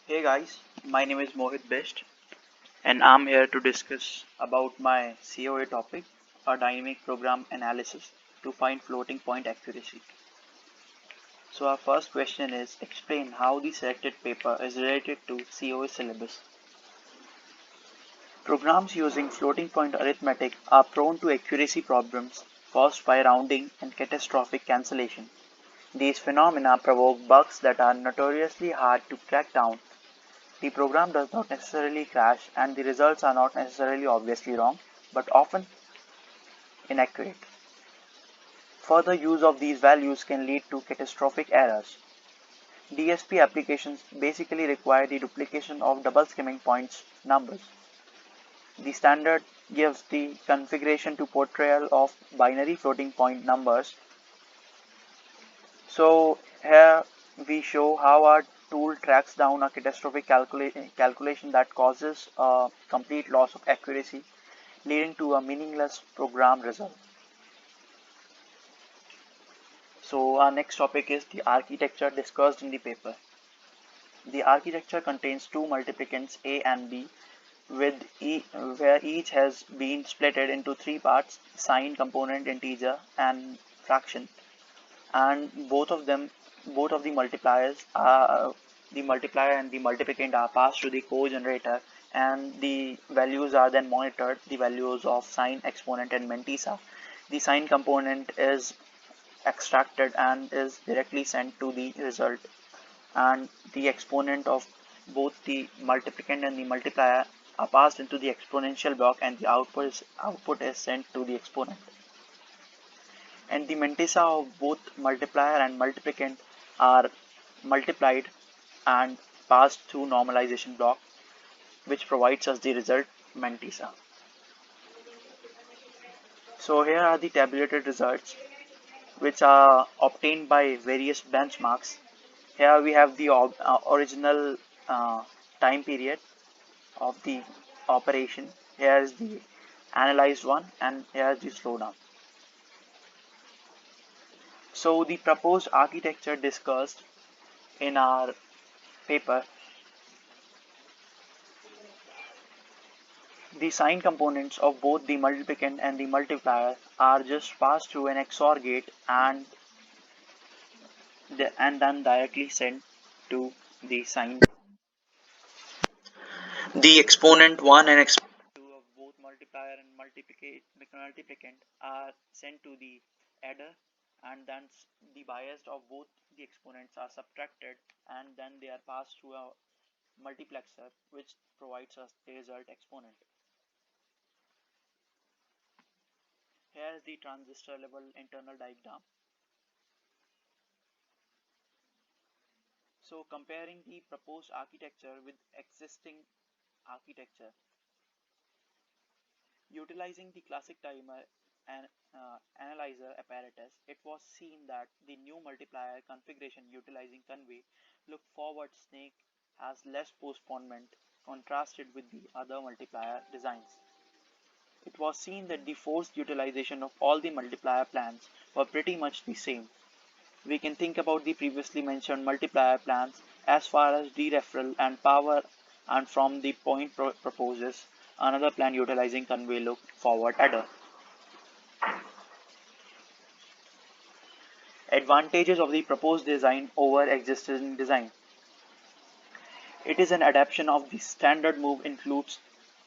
Hey guys, my name is Mohit Best and I'm here to discuss about my COA topic, a dynamic program analysis to find floating point accuracy. So our first question is explain how the selected paper is related to COA syllabus. Programs using floating point arithmetic are prone to accuracy problems caused by rounding and catastrophic cancellation. These phenomena provoke bugs that are notoriously hard to track down. The program does not necessarily crash and the results are not necessarily obviously wrong, but often inaccurate. Further use of these values can lead to catastrophic errors. DSP applications basically require the duplication of double skimming points numbers. The standard gives the configuration to portrayal of binary floating point numbers. So here we show how our tool tracks down a catastrophic calculation that causes a complete loss of accuracy, leading to a meaningless program result. So our next topic is the architecture discussed in the paper. The architecture contains two multiplicands A and B, where each has been splitted into three parts: sign, component, integer, and fraction. And both of the multipliers are the multiplier and the multiplicand are passed to the code generator, and the values are then monitored, the values of sign, exponent, and mantissa. The sign component is extracted and is directly sent to the result, and the exponent of both the multiplicand and the multiplier are passed into the exponential block, and the output is sent to the exponent. And the mantissa of both multiplier and multiplicand are multiplied and passed through normalization block, which provides us the result mantissa. So here are the tabulated results which are obtained by various benchmarks. Here we have the original time period of the operation. Here is the analyzed one, and here is the slowdown. So the proposed architecture discussed in our paper, the sign components of both the multiplicand and the multiplier are just passed through an XOR gate and then directly sent to the sign. The exponent 1 and exponent 2 of both multiplier and multiplicand are sent to the adder, and then the bias of both the exponents are subtracted, and then they are passed through a multiplexer, which provides us the result exponent. Here is the transistor level internal diagram. So comparing the proposed architecture with existing architecture, utilizing the classic timer and analyzer apparatus, it was seen that the new multiplier configuration utilizing convey look forward snake has less postponement contrasted with the other multiplier designs. It was seen that the forced utilization of all the multiplier plans were pretty much the same. We can think about the previously mentioned multiplier plans as far as dereferral and power, and from the point proposes another plan utilizing convey look forward adder. Advantages of the proposed design over existing design. It is an adaptation of the standard move, includes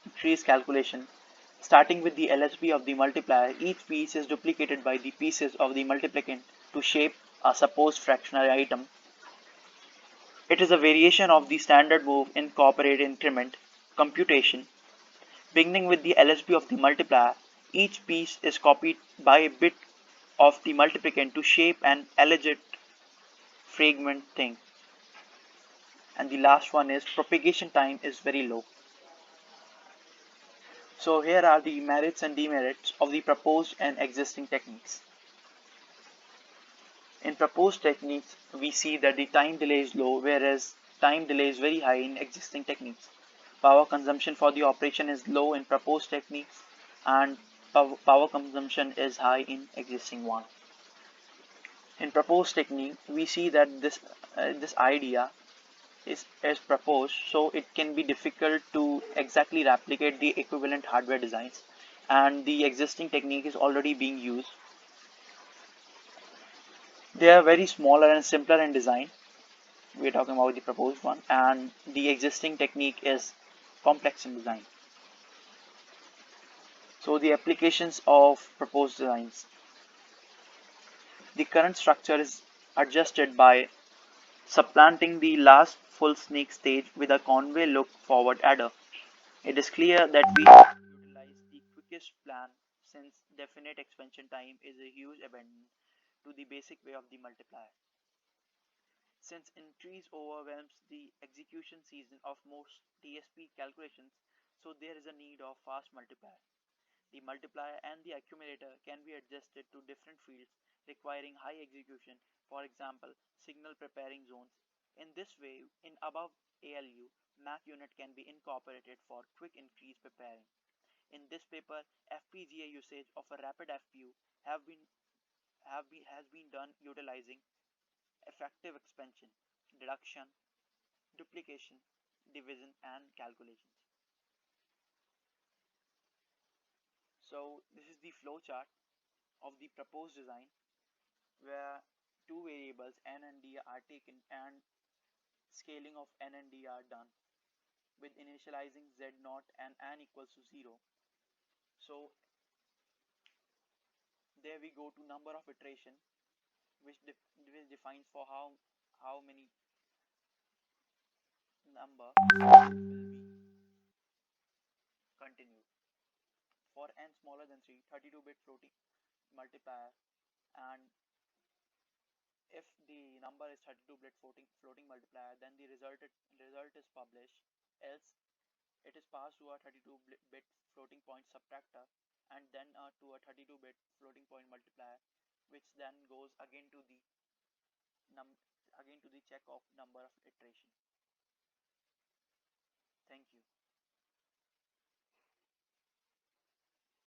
increased calculation. Starting with the LSB of the multiplier, each piece is duplicated by the pieces of the multiplicand to shape a supposed fractional item. It is a variation of the standard move incorporated increment computation. Beginning with the LSB of the multiplier, each piece is copied by a bit of the multiplicand to shape an alleged fragment thing. And the last one is propagation time is very low. So here are the merits and demerits of the proposed and existing techniques. In proposed techniques, we see that the time delay is low, whereas time delay is very high in existing techniques. Power consumption for the operation is low in proposed techniques, and power consumption is high in existing one. In proposed technique, we see that this idea is proposed, so it can be difficult to exactly replicate the equivalent hardware designs, and the existing technique is already being used. They are very smaller and simpler in design. We're talking about the proposed one, and the existing technique is complex in design. So the applications of proposed designs. The current structure is adjusted by supplanting the last full snake stage with a Conway look-forward adder. It is clear that we have to utilize the quickest plan since definite expansion time is a huge abandon to the basic way of the multiplier. Since increase overwhelms the execution season of most TSP calculations, so there is a need of fast multiplier. The multiplier and the accumulator can be adjusted to different fields requiring high execution, for example, signal preparing zones. In this way, in above ALU, MAC unit can be incorporated for quick increase preparing. In this paper, FPGA usage of a rapid FPU has been done utilizing effective expansion, deduction, duplication, division, and calculations. So this is the flow chart of the proposed design where two variables n and d are taken and scaling of n and d are done with initializing z0 and n equals to 0. So there we go to number of iteration, which defines for how many number will be continued. For n smaller than 3, 32-bit floating multiplier, and if the number is 32-bit floating multiplier, then the result is published, else it is passed to a 32-bit floating point subtractor and then to a 32-bit floating point multiplier, which then goes again to the check of number of iteration.